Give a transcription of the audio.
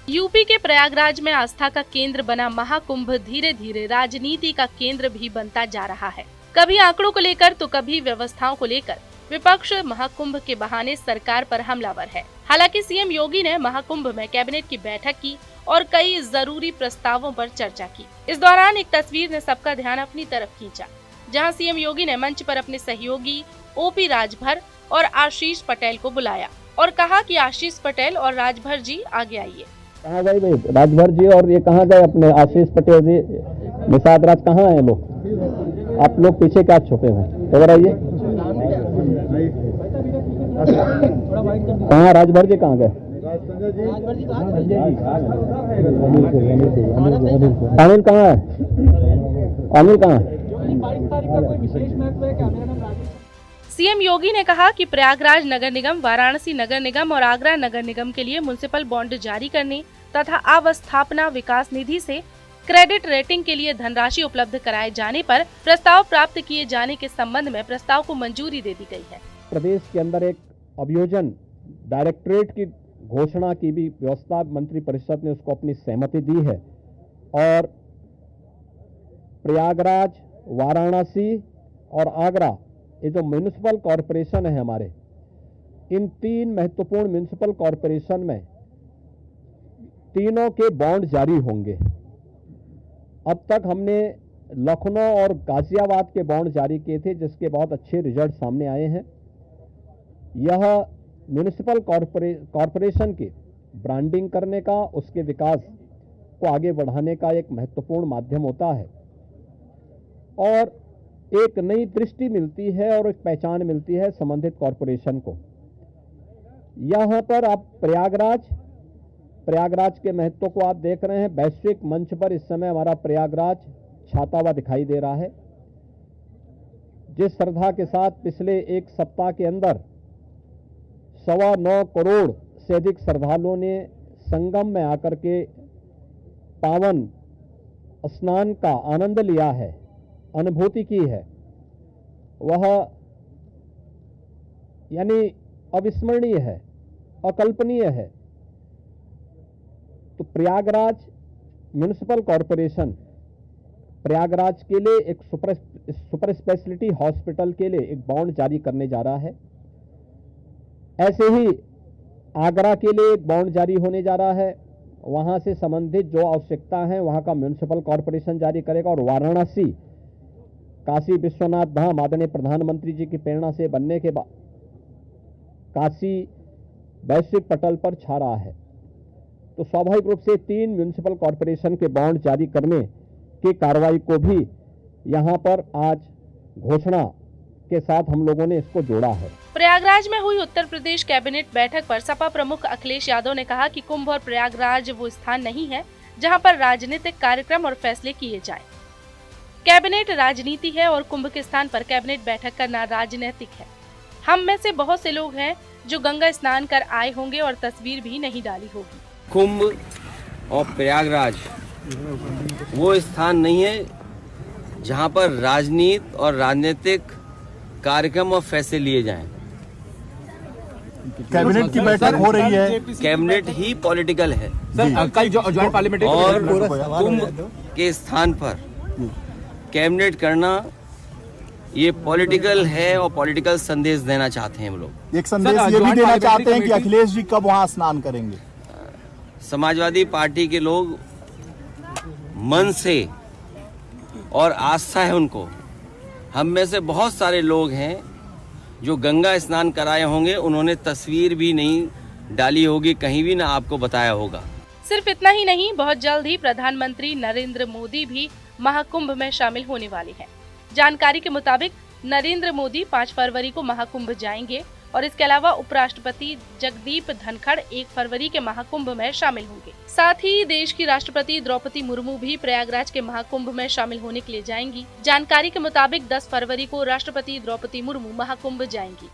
UP के प्रयागराज में आस्था का केंद्र बना महाकुंभ धीरे धीरे राजनीति का केंद्र भी बनता जा रहा है। कभी आंकड़ों को लेकर तो कभी व्यवस्थाओं को लेकर विपक्ष महाकुंभ के बहाने सरकार पर हमलावर है। हालांकि सीएम योगी ने महाकुंभ में कैबिनेट की बैठक की और कई जरूरी प्रस्तावों पर चर्चा की। इस दौरान एक तस्वीर ने सबका ध्यान अपनी तरफ खींचा, जहां सीएम योगी ने मंच पर अपने सहयोगी ओपी राजभर और आशीष पटेल को बुलाया और कहा कि आशीष पटेल और राजभर जी आगे आइए। कहाँ गए भाई राजभर जी, और ये कहाँ गए अपने आशीष पटेल जी, निषाद राज कहाँ हैं लोग? आप लोग पीछे क्या छुपे हुए? इधर आइए। कहाँ राजभर जी कहाँ गए? अनिल कहाँ है? अनिल कहाँ है? सीएम योगी ने कहा कि प्रयागराज नगर निगम, वाराणसी नगर निगम और आगरा नगर निगम के लिए म्युनिसिपल बॉन्ड जारी करने तथा अवस्थापना विकास निधि से क्रेडिट रेटिंग के लिए धनराशि उपलब्ध कराए जाने पर प्रस्ताव प्राप्त किए जाने के संबंध में प्रस्ताव को मंजूरी दे दी गई है। प्रदेश के अंदर एक अभियोजन डायरेक्टरेट की घोषणा की भी व्यवस्था मंत्री परिषद ने उसको अपनी सहमति दी है और प्रयागराज, वाराणसी और आगरा, ये जो म्युनिसिपल कॉरपोरेशन है हमारे, इन तीन महत्वपूर्ण म्युनिसिपल कॉरपोरेशन में तीनों के बॉन्ड जारी होंगे। अब तक हमने लखनऊ और गाजियाबाद के बॉन्ड जारी किए थे, जिसके बहुत अच्छे रिजल्ट सामने आए हैं। यह म्युनिसिपल कॉरपोरेशन की ब्रांडिंग करने का, उसके विकास को आगे बढ़ाने का एक महत्वपूर्ण माध्यम होता है और एक नई दृष्टि मिलती है और एक पहचान मिलती है संबंधित कॉरपोरेशन को। यहाँ पर आप प्रयागराज के महत्व को आप देख रहे हैं। वैश्विक मंच पर इस समय हमारा प्रयागराज छाता हुआ दिखाई दे रहा है। जिस श्रद्धा के साथ पिछले एक सप्ताह के अंदर 9.25 करोड़ से अधिक श्रद्धालुओं ने संगम में आकर के पावन स्नान का आनंद लिया है, अनुभूति की है, वह यानी अविस्मरणीय है, अकल्पनीय है। तो प्रयागराज म्युनिसिपल कॉरपोरेशन प्रयागराज के लिए एक सुपर स्पेशलिटी हॉस्पिटल के लिए एक बॉन्ड जारी करने जा रहा है। ऐसे ही आगरा के लिए एक बॉन्ड जारी होने जा रहा है। वहां से संबंधित जो आवश्यकता है वहां का म्युनिसिपल कॉरपोरेशन जारी करेगा। और वाराणसी काशी विश्वनाथ धाम आदरणीय प्रधानमंत्री जी की प्रेरणा से बनने के बाद काशी वैश्विक पटल पर छा रहा है। तो स्वाभाविक रूप से तीन म्युनिसिपल कॉरपोरेशन के बॉन्ड जारी करने की कार्रवाई को भी यहां पर आज घोषणा के साथ हम लोगों ने इसको जोड़ा है। प्रयागराज में हुई उत्तर प्रदेश कैबिनेट बैठक पर सपा प्रमुख अखिलेश यादव ने कहा कि कुंभ और प्रयागराज वो स्थान नहीं है जहां पर राजनीतिक कार्यक्रम और फैसले किए जाएं। कैबिनेट राजनीति है और कुंभ के स्थान पर कैबिनेट बैठक करना राजनीतिक है। हम में से बहुत से लोग हैं जो गंगा स्नान कर आए होंगे और तस्वीर भी नहीं डाली होगी। कुंभ और प्रयागराज वो स्थान नहीं है जहां पर राजनीति और राजनीतिक कार्यक्रम और फैसले लिए जाएं। कैबिनेट की बैठक हो रही है। कैबिनेट ही पॉलिटिकल है कल जॉइंट पार्लियामेंट्री और कुंभ के स्थान पर कैबिनेट करना ये पॉलिटिकल है और पॉलिटिकल संदेश देना चाहते हैं हम लोग। एक संदेश ये भी देना चाहते हैं कि अखिलेश जी कब वहां स्नान करेंगे। समाजवादी पार्टी के लोग मन से और आस्था है उनको। हम में से बहुत सारे लोग हैं जो गंगा स्नान कराए होंगे, उन्होंने तस्वीर भी नहीं डाली होगी, कहीं भी ना आपको बताया होगा। सिर्फ इतना ही नहीं, बहुत जल्द ही प्रधानमंत्री नरेंद्र मोदी भी महाकुंभ में शामिल होने वाले हैं। जानकारी के मुताबिक नरेंद्र मोदी 5 फरवरी को महाकुंभ जाएंगे और इसके अलावा उपराष्ट्रपति जगदीप धनखड़ 1 फरवरी के महाकुंभ में शामिल होंगे। साथ ही देश की राष्ट्रपति द्रौपदी मुर्मू भी प्रयागराज के महाकुंभ में शामिल होने के लिए जाएंगी। जानकारी के मुताबिक 10 फरवरी को राष्ट्रपति द्रौपदी मुर्मू महाकुंभ जाएंगी।